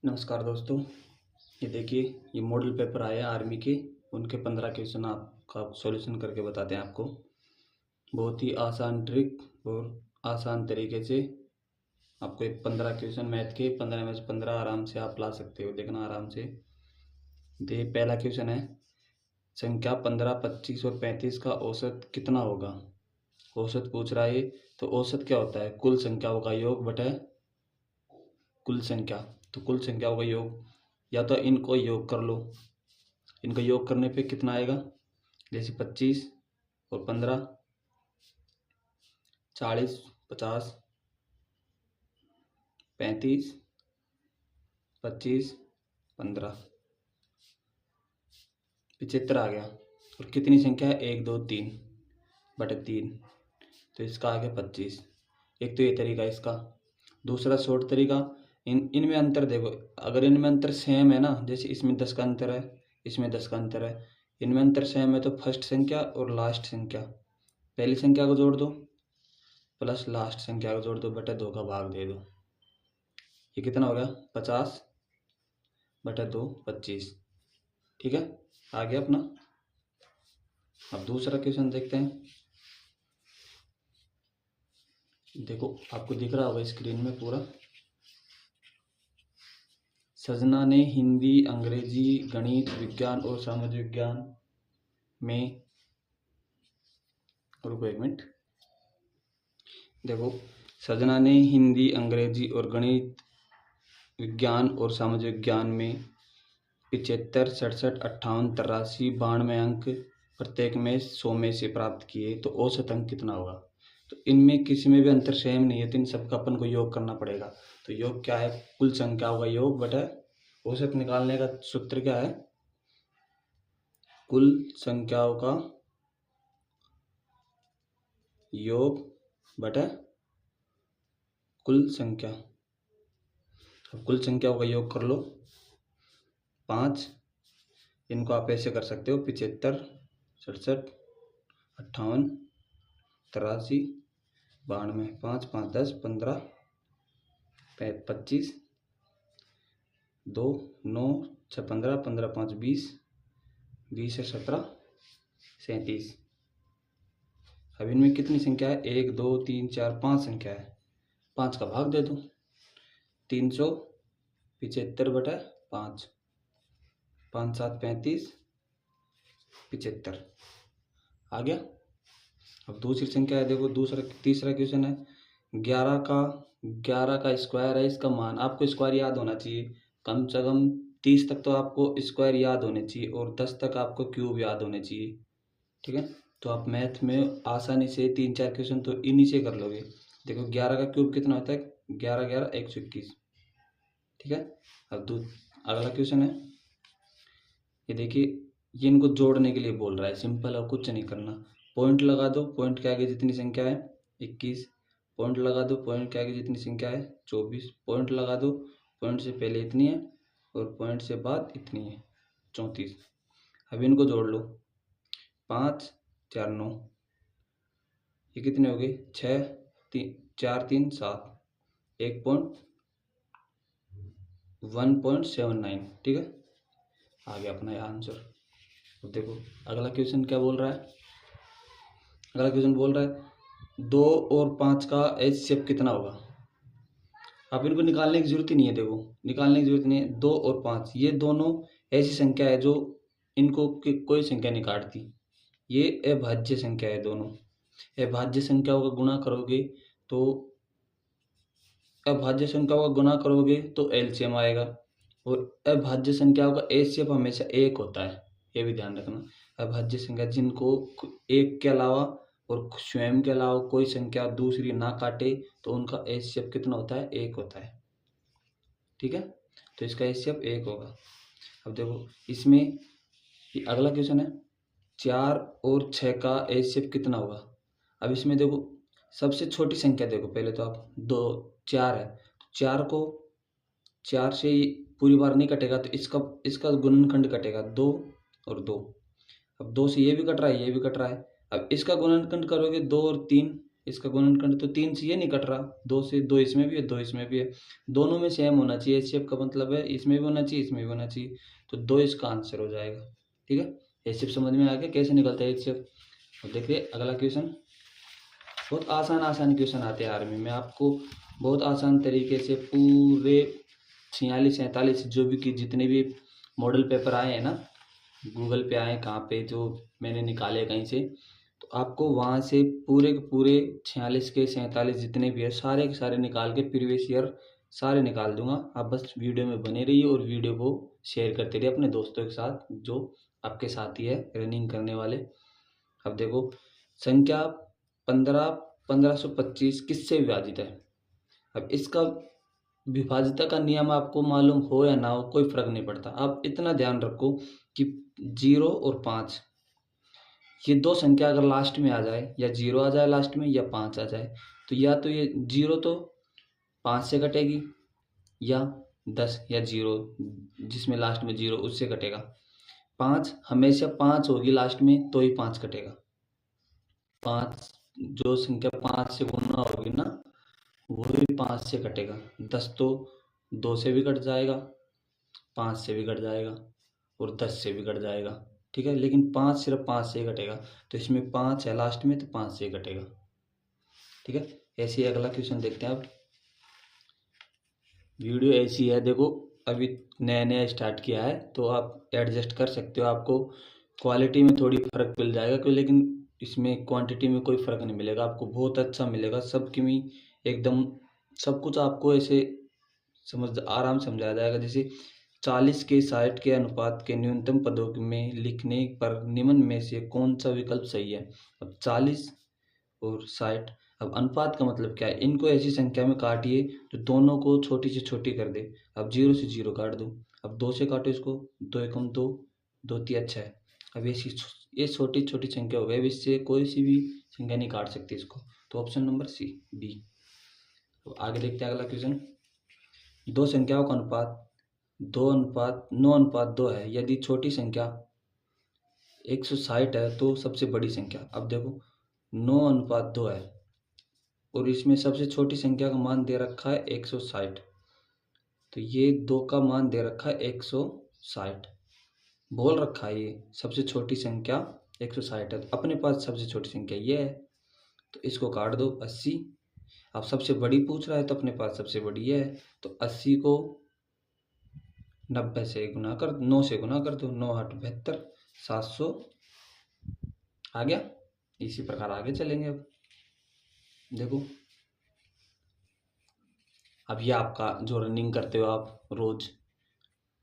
नमस्कार दोस्तों। ये देखिए, ये मॉडल पेपर आए हैं आर्मी के। उनके 15 क्वेश्चन आपका सॉल्यूशन करके बताते हैं आपको। बहुत ही आसान ट्रिक और आसान तरीके से आपको एक 15 क्वेश्चन मैथ के 15 में से 15 आराम से आप ला सकते हो। देखना आराम से। पहला क्वेश्चन है, संख्या 15, 25 और 35 का औसत कितना होगा। औसत पूछ रहा है। तो औसत क्या होता है? कुल संख्याओं का योग बटे कुल संख्या। तो कुल संख्याओं का योग, या तो इनको योग कर लो। इनका योग करने पे कितना आएगा? जैसे 25 और 15, 40, 50, 35, 25, 15, 75 आ गया। और कितनी संख्या है? 1, 2, 3 बटे 3। तो इसका आ गया 25। एक तो ये तरीका इसका। दूसरा शॉर्ट तरीका, इनमें अंतर देखो। अगर इनमें अंतर सेम है ना, जैसे इसमें 10 का अंतर है, इसमें 10 का अंतर है, इनमें अंतर सेम है, तो फर्स्ट संख्या और लास्ट संख्या, पहली संख्या को जोड़ दो प्लस लास्ट संख्या को जोड़ दो बटे 2 का भाग दे दो। ये कितना हो गया? 50 बटे 2, 25। ठीक है, आ गया अपना। अब दूसरा क्वेश्चन देखते हैं। देखो, आपको दिख रहा होगा स्क्रीन में पूरा। सजना ने हिंदी, अंग्रेजी, गणित, विज्ञान और समाज विज्ञान में, रुको एक मिनट। देखो, सजना ने हिंदी, अंग्रेजी और गणित, विज्ञान और समाज विज्ञान में 75, 67, 58, 83, 92 अंक प्रत्येक में 100 में से प्राप्त किए, तो औसत अंक कितना होगा। तो इनमें किसी में भी अंतर सेम नहीं है, तो इन सबका अपन को योग करना पड़ेगा। तो योग क्या है? कुल संख्याओं का योग बटा औसत निकालने का सूत्र क्या है? कुल संख्याओं का योग बटा कुल संख्या। अब कुल संख्याओं का योग कर लो। 5, इनको आप ऐसे कर सकते हो, 75, 67, 58, 83, 92, 5, 5, 10, 15, 25, 2, 9, 6, 15, 15, 5, 20, 20 से 17, 37। अब इनमें कितनी संख्या है? 1, 2, 3, 4, 5 संख्या है। 5 का भाग दे दो। 375 बटा 5, 5, 7, 35, 75 आ गया। अब दूसरी संख्या है, देखो तीसरा क्वेश्चन है। 11 का स्क्वायर है, इसका मान आपको स्क्वायर याद होना चाहिए। कम से कम 30 तक तो आपको स्क्वायर याद होने चाहिए और 10 तक आपको क्यूब याद होने चाहिए। ठीक है, तो आप मैथ में आसानी से 3-4 क्वेश्चन तो इन्हीं से कर लोगे। देखो, 11 का क्यूब कितना होता है? 11, 11, 121। ठीक है, अब अगला क्वेश्चन है। ये देखिए, ये इनको जोड़ने के लिए बोल रहा है। सिंपल है, कुछ नहीं करना। पॉइंट लगा दो, पॉइंट के आगे जितनी संख्या है 21। पॉइंट लगा दो, पॉइंट के आगे जितनी संख्या है 24। पॉइंट लगा दो, पॉइंट से पहले इतनी है और पॉइंट से बाद इतनी है 34। अब इनको जोड़ लो। 5, 4, 9, ये कितने हो गए? 6, 4, 3, 7, 1.79। ठीक है, आ गया अपना यह आंसर। अब देखो, अगला क्वेश्चन क्या बोल रहा है। अगला क्वेश्चन बोल रहा है 2 और 5 का एचसीएफ कितना होगा। अब इनको निकालने की जरूरत ही नहीं है। देखो, निकालने की जरूरत नहीं है। 2 और 5 ये दोनों ऐसी संख्या है जो इनको कोई संख्या नहीं काटती। ये अभाज्य संख्या है दोनों। अभाज्य संख्याओं का गुणा करोगे तो एलसीएम आएगा। और अभाज्य संख्याओं का एचसीएफ हमेशा 1 होता है, ये भी ध्यान रखना। अभाज्य संख्या जिनको 1 के अलावा और स्वयं के अलावा कोई संख्या दूसरी ना काटे, तो उनका एचसीएफ कितना होता है? 1 होता है। ठीक है, तो इसका एचसीएफ 1 होगा। अब देखो, इसमें अगला क्वेश्चन है 4 और 6 का एचसीएफ कितना होगा। अब इसमें देखो, सबसे छोटी संख्या देखो पहले तो आप, 4 है। 4 को 4 से पूरी बार नहीं कटेगा, तो इसका गुणनखंड कटेगा 2 और 2। अब 2 से ये भी कट रहा है, ये भी कट रहा है। अब इसका गुणनखंड करोगे 2 और 3, इसका गुणनखंड तो 3 से ये नहीं कट रहा, 2 से 2 इसमें भी है, 2 इसमें भी है, दोनों में सेम होना चाहिए। एचसीएफ का मतलब है इसमें भी होना चाहिए, इसमें भी होना चाहिए, तो 2 इसका आंसर हो जाएगा। ठीक है, एचसीएफ समझ में आ गया कैसे निकलता है एचसीएफ। तो देखिए अगला क्वेश्चन, बहुत आसान क्वेश्चन आते हैं आर्मी में, आपको बहुत आसान तरीके से पूरे 46-47 जो भी की जितने भी मॉडल पेपर आए हैं ना, गूगल पे आए, कहाँ पे, जो मैंने निकाले कहीं से, तो आपको वहाँ से पूरे के पूरे 46 के 47 जितने भी है सारे के सारे निकाल के प्रीवियस ईयर सारे निकाल दूंगा। आप बस वीडियो में बने रहिए और वीडियो को शेयर करते रहिए अपने दोस्तों के साथ जो आपके साथी है रनिंग करने वाले। अब देखो, संख्या 15,1525 किससे विभाजित है? अब इसका विभाजिता का नियम आपको मालूम हो या ना हो कोई फर्क नहीं पड़ता। आप इतना ध्यान रखो कि 0 और 5 ये दो संख्या अगर लास्ट में आ जाए, या 0 आ जाए लास्ट में या 5 आ जाए, तो या तो ये 0 तो 5 से कटेगी, या 10 या 0 जिसमें लास्ट में 0 उससे कटेगा। 5 हमेशा 5 होगी लास्ट में तो ही 5 कटेगा। 5 जो संख्या 5 से गुना होगी ना वो भी 5 से कटेगा। 10 तो 2 से भी कट जाएगा, 5 से भी कट जाएगा और 10 से भी कट जाएगा। ठीक है, लेकिन 5 सिर्फ 5 से ही कटेगा, तो इसमें 5 है लास्ट में तो 5 से ही कटेगा। ठीक है, ऐसे ही अगला क्वेश्चन देखते हैं। अब वीडियो ऐसी है, देखो अभी नया नया स्टार्ट किया है तो आप एडजस्ट कर सकते हो, आपको क्वालिटी में थोड़ी फ़र्क मिल जाएगा क्यों, लेकिन इसमें क्वांटिटी में कोई फ़र्क नहीं मिलेगा, आपको बहुत अच्छा मिलेगा। सबकी में एकदम सब कुछ आपको ऐसे समझ आराम समझाया जाएगा। जैसे 40 के 60 के अनुपात के न्यूनतम पदों में लिखने पर निम्न में से कौन सा विकल्प सही है? अब 40 और 60, अब अनुपात का मतलब क्या है? इनको ऐसी संख्या में काटिए तो दोनों को छोटी से छोटी कर दे। अब 0 से 0 काट दो, अब 2 से काटो इसको, 2 एकम 2, 2 तिया 6। अब ये छोटी छोटी संख्या हो गई, अब इससे कोई सी भी संख्या नहीं काट सकती इसको, तो ऑप्शन नंबर सी बी। तो आगे देखते हैं अगला क्वेश्चन। दो संख्याओं का अनुपात 9:2 है। यदि छोटी संख्या 160 है तो सबसे बड़ी संख्या, अब देखो 9:2 है और इसमें सबसे छोटी संख्या का मान दे रखा है 160, तो ये 2 का मान दे रखा है 160, बोल रखा है ये सबसे छोटी संख्या 160 है, तो अपने पास सबसे छोटी संख्या ये है, तो इसको काट दो 80। अब सबसे बड़ी पूछ रहा है तो अपने पास सबसे बड़ी ये है, तो 80 को 90 से गुना कर 9 से गुना कर दो, 9 × 8 = 72, 700 आ गया। इसी प्रकार आगे चलेंगे। अब देखो, अब ये आपका जो रनिंग करते हो आप रोज,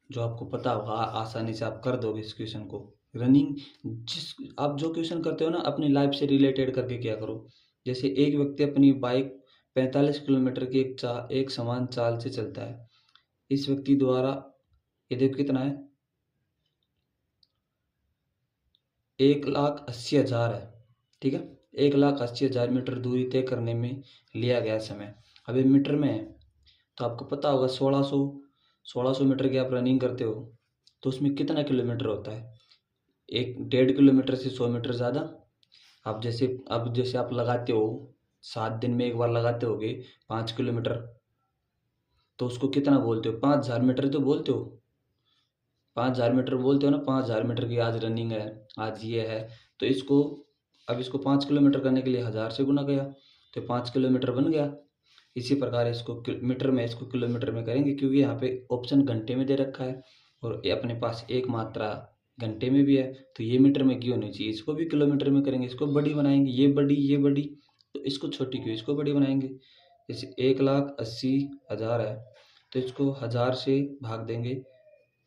जो आपको पता होगा आसानी से आप कर दोगे इस क्वेश्चन को। रनिंग जिस आप जो क्वेश्चन करते हो ना अपनी लाइफ से रिलेटेड करके क्या करो। जैसे एक व्यक्ति अपनी बाइक 45 किलोमीटर की एक समान चाल से चलता है, इस व्यक्ति द्वारा ये देखो कितना है, 1,80,000 है। ठीक है, 1,80,000 मीटर दूरी तय करने में लिया गया समय। अब ये मीटर में है तो आपको पता होगा 1600 मीटर की आप रनिंग करते हो तो उसमें कितना किलोमीटर होता है? 1.5 किलोमीटर से 100 मीटर ज़्यादा। अब जैसे आप लगाते हो 7 दिन में एक बार लगाते होगे 5 किलोमीटर, तो उसको कितना बोलते हो? 5,000 मीटर तो बोलते हो, 5,000 मीटर बोलते हो ना। 5,000 मीटर की आज रनिंग है, आज ये है, तो इसको 5 किलोमीटर करने के लिए 1000 से गुना किया तो 5 किलोमीटर बन गया। इसी प्रकार इसको मीटर में, इसको किलोमीटर में करेंगे क्योंकि यहाँ पे ऑप्शन घंटे में दे रखा है और ये अपने पास एक मात्रा घंटे में भी है, तो ये मीटर में क्यों होनी चाहिए, इसको भी किलोमीटर में करेंगे। इसको बड़ी बनाएंगे, ये बड़ी, तो इसको छोटी क्यों, इसको बड़ी बनाएंगे। जैसे 1,80,000 है तो इसको 1000 से भाग देंगे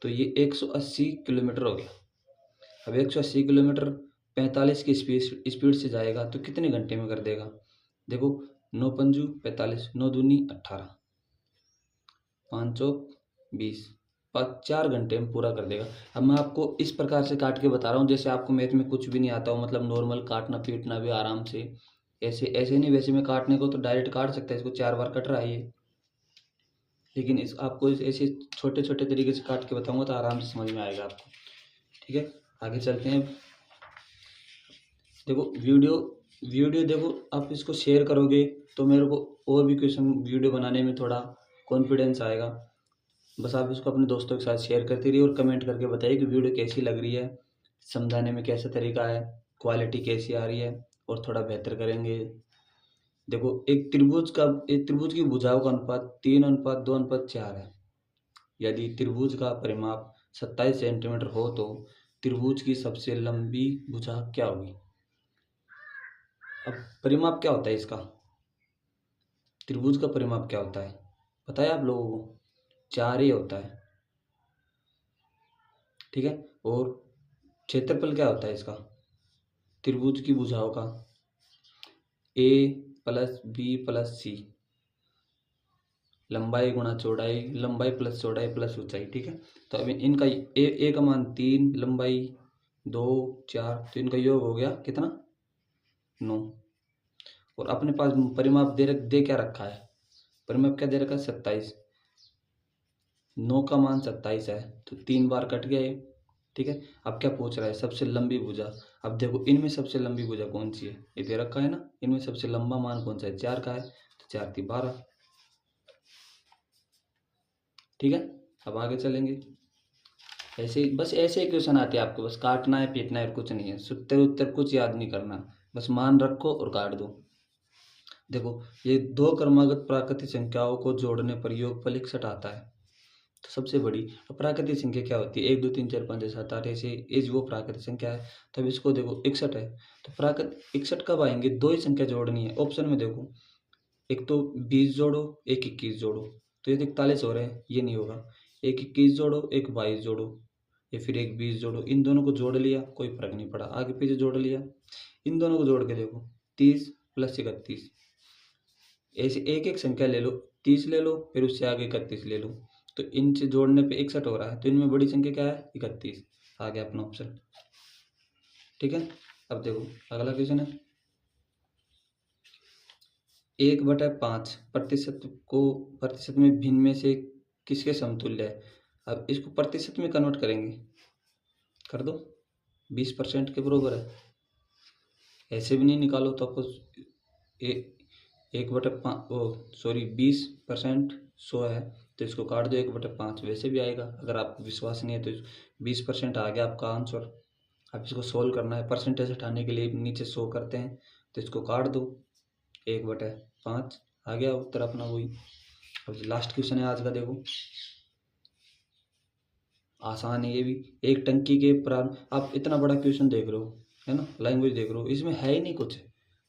तो ये 180 किलोमीटर हो गया। अब 180 किलोमीटर 45 की स्पीड से जाएगा तो कितने घंटे में कर देगा? देखो 9 पंजू 45, 9 दूनी 18, 5 चौक 20, 4 घंटे में पूरा कर देगा। अब मैं आपको इस प्रकार से काट के बता रहा हूँ जैसे आपको मैथ में कुछ भी नहीं आता हो, मतलब नॉर्मल काटना पीटना भी आराम से, ऐसे ऐसे नहीं, वैसे में काटने को तो डायरेक्ट काट सकता है, इसको 4 बार कट रहा है ये, लेकिन आपको ऐसे छोटे छोटे तरीके से काट के बताऊंगा तो आराम से समझ में आएगा आपको। ठीक है, आगे चलते हैं। देखो वीडियो वीडियो देखो, आप इसको शेयर करोगे तो मेरे को और भी क्वेश्चन वीडियो बनाने में थोड़ा कॉन्फिडेंस आएगा। बस आप इसको अपने दोस्तों के साथ शेयर करते रहिए और कमेंट करके बताइए कि वीडियो कैसी लग रही है, समझाने में कैसा तरीका है, क्वालिटी कैसी आ रही है, और थोड़ा बेहतर करेंगे। देखो, एक त्रिभुज की भुजाओं का अनुपात 3:2:4 है। यदि त्रिभुज का परिमाप 27 सेंटीमीटर हो तो त्रिभुज की सबसे लंबी भुजा क्या होगी? अब परिमाप क्या होता है इसका? त्रिभुज का परिमाप क्या होता है पता है आप लोगों को? 4 ही होता है, ठीक है। और क्षेत्रफल क्या होता है इसका, त्रिभुज की भुजाओं का? ए प्लस बी प्लस सी, लंबाई गुणा चौड़ाई, लंबाई प्लस चौड़ाई प्लस ऊंचाई, ठीक है। तो अभी इनका ए का मान 3, लंबाई 2, 4, तो इनका योग हो गया कितना? 9। और अपने पास परिमाप दे क्या रखा है? परिमाप क्या दे रखा है? 27। 9 का मान 27 है, तो 3 बार कट गया ये, ठीक है। अब क्या पूछ रहा है? सबसे लंबी भुजा। अब देखो, इनमें सबसे लंबी भुजा कौन सी है? ये दे रखा है ना, इनमें सबसे लंबा मान कौन सा है? 4 का है, तो 4 × 12, ठीक है। अब आगे चलेंगे। ऐसे बस ऐसे ही क्वेश्चन आते हैं आपको, बस काटना है पीटना है और कुछ नहीं है। सूत्र उत्तर कुछ याद नहीं करना, बस मान रखो और काट दो। देखो, ये दो क्रमागत प्राकृतिक संख्याओं को जोड़ने पर योगफल 61 आता है। तो सबसे बड़ी प्राकृतिक संख्या क्या होती है? 1 2 3 4 5 6 7 8, ऐसे एज वो प्राकृतिक संख्या है। तो अब इसको देखो, 61 है, तो प्राकृतिक 61 कब आएंगे? दो ही संख्या जोड़नी है। ऑप्शन में देखो, एक तो 20 जोड़ो, एक 21 जोड़ो, तो ये 41 हो रहे हैं, ये नहीं होगा। एक 21 जोड़ो, एक 22 जोड़ो, या फिर एक 20 जोड़ो। इन दोनों को जोड़ लिया, कोई फर्क नहीं पड़ा, आगे पीछे जोड़ लिया। इन दोनों को जोड़ के देखो, 30 + 31, ऐसे एक एक संख्या ले लो, 30 ले लो, फिर उससे आगे 31 ले लो, तो इनसे जोड़ने पे 61 हो रहा है। तो इनमें बड़ी संख्या क्या है? 31, आ गया अपना ऑप्शन, ठीक है। अब देखो अगला क्वेश्चन है, 1/5 प्रतिशत में भिन्न में से किसके समतुल्य है? अब इसको प्रतिशत में कन्वर्ट करेंगे, कर दो, 20% के बराबर है। ऐसे भी नहीं निकालो तो आपको 20% 100 है, तो इसको काट दो 1/5, वैसे भी आएगा। अगर आपको विश्वास नहीं है तो 20% आ गया आपका आंसर। अब इसको सोल्व करना है, परसेंटेज हटाने के लिए नीचे 100 करते हैं, तो इसको काट दो, 1/5 आ गया उत्तर अपना वही। अब लास्ट क्वेश्चन है आज का, देखो आसान है ये भी। एक टंकी के प्रारंभ, आप इतना बड़ा क्वेश्चन देख रहे हो है ना, लैंग्वेज देख रहे हो, इसमें है ही नहीं कुछ,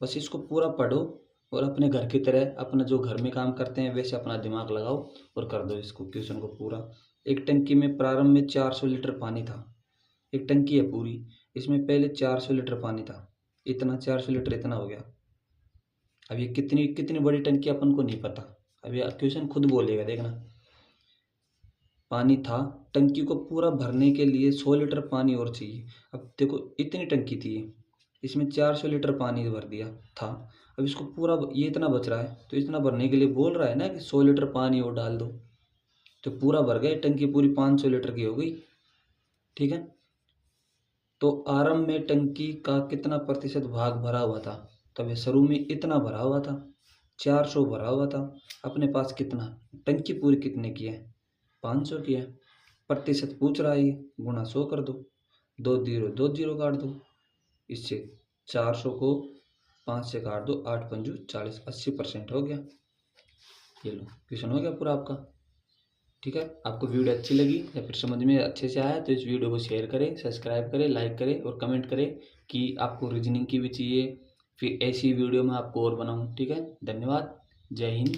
बस इसको पूरा पढ़ो और अपने घर की तरह, अपना जो घर में काम करते हैं वैसे अपना दिमाग लगाओ और कर दो इसको, क्वेश्चन को पूरा। एक टंकी में प्रारंभ में 400 लीटर पानी था। एक टंकी है पूरी, इसमें पहले 400 लीटर पानी था, इतना 400 लीटर इतना हो गया। अब ये कितनी कितनी बड़ी टंकी अपन को नहीं पता, अब ये क्वेश्चन खुद बोलेगा, देखना। पानी था, टंकी को पूरा भरने के लिए 100 लीटर पानी और चाहिए। अब देखो, इतनी टंकी थी, इसमें 400 लीटर पानी भर दिया था। अब इसको पूरा, ये इतना बच रहा है, तो इतना भरने के लिए बोल रहा है ना कि 100 लीटर पानी और डाल दो, तो पूरा भर गए, टंकी पूरी 500 लीटर की हो गई, ठीक है। तो आरंभ में टंकी का कितना प्रतिशत भाग भरा हुआ था? तब ये शुरू में इतना भरा हुआ था, 400 भरा हुआ था। अपने पास कितना, टंकी पूरी कितने की है? 500 की है। प्रतिशत पूछ रहा है, ये गुणा 100 कर दो, 2 0 काट दो, इससे 400 को 5 से काट दो, 8 पंजू 40, 80% हो गया। ये लो, क्वेश्चन हो गया पूरा आपका, ठीक है। आपको वीडियो अच्छी लगी या फिर समझ में अच्छे से आया तो इस वीडियो को शेयर करें, सब्सक्राइब करें, लाइक करें और कमेंट करें कि आपको रीजनिंग की भी चाहिए, फिर ऐसी वीडियो मैं आपको और बनाऊं, ठीक है। धन्यवाद, जय हिंद।